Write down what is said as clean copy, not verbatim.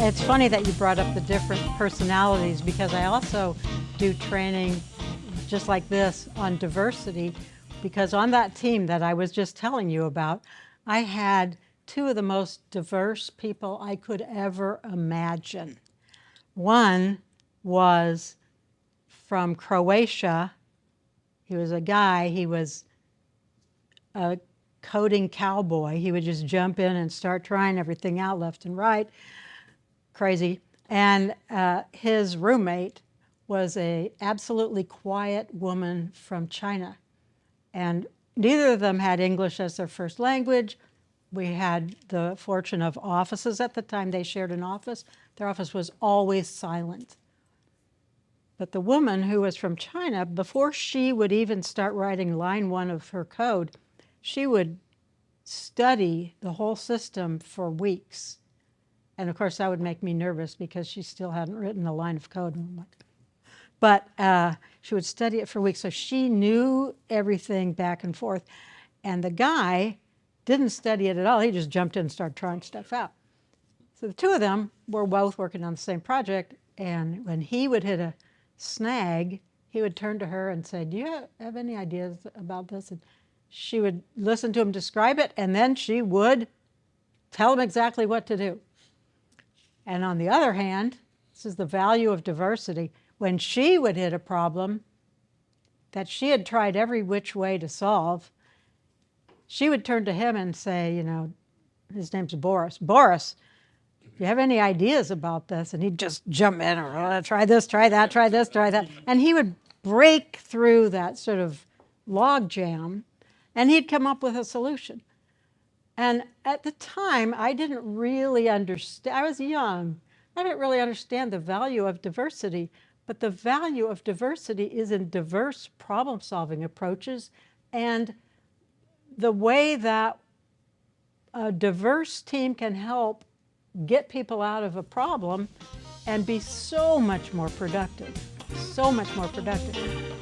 it's funny that you brought up the different personalities, because I also do training just like this on diversity, because on that team that I was just telling you about, I had two of the most diverse people I could ever imagine. One was from Croatia. He was a guy, he was a coding cowboy. He would just jump in and start trying everything out left and right. Crazy. And his roommate was a absolutely quiet woman from China. And neither of them had English as their first language. We had the fortune of offices at the time. They shared an office. Their office was always silent. But the woman who was from China, before she would even start writing line 1 of her code, she would study the whole system for weeks. And of course, that would make me nervous because she still hadn't written a line of code. But she would study it for weeks. So she knew everything back and forth. And the guy didn't study it at all. He just jumped in and started trying stuff out. So the two of them were both working on the same project. And when he would hit a snag, he would turn to her and say, "Do you have any ideas about this?" And she would listen to him describe it, and then she would tell him exactly what to do. And on the other hand, this is the value of diversity. When she would hit a problem that she had tried every which way to solve, she would turn to him and say, you know, his name's Boris. "Boris, do you have any ideas about this?" And he'd just jump in, or try this, try that, try this, try that. And he would break through that sort of log jam, and he'd come up with a solution. And at the time, I didn't really understand. I was young. I didn't really understand the value of diversity. But the value of diversity is in diverse problem-solving approaches, and the way that a diverse team can help get people out of a problem and be so much more productive, so much more productive.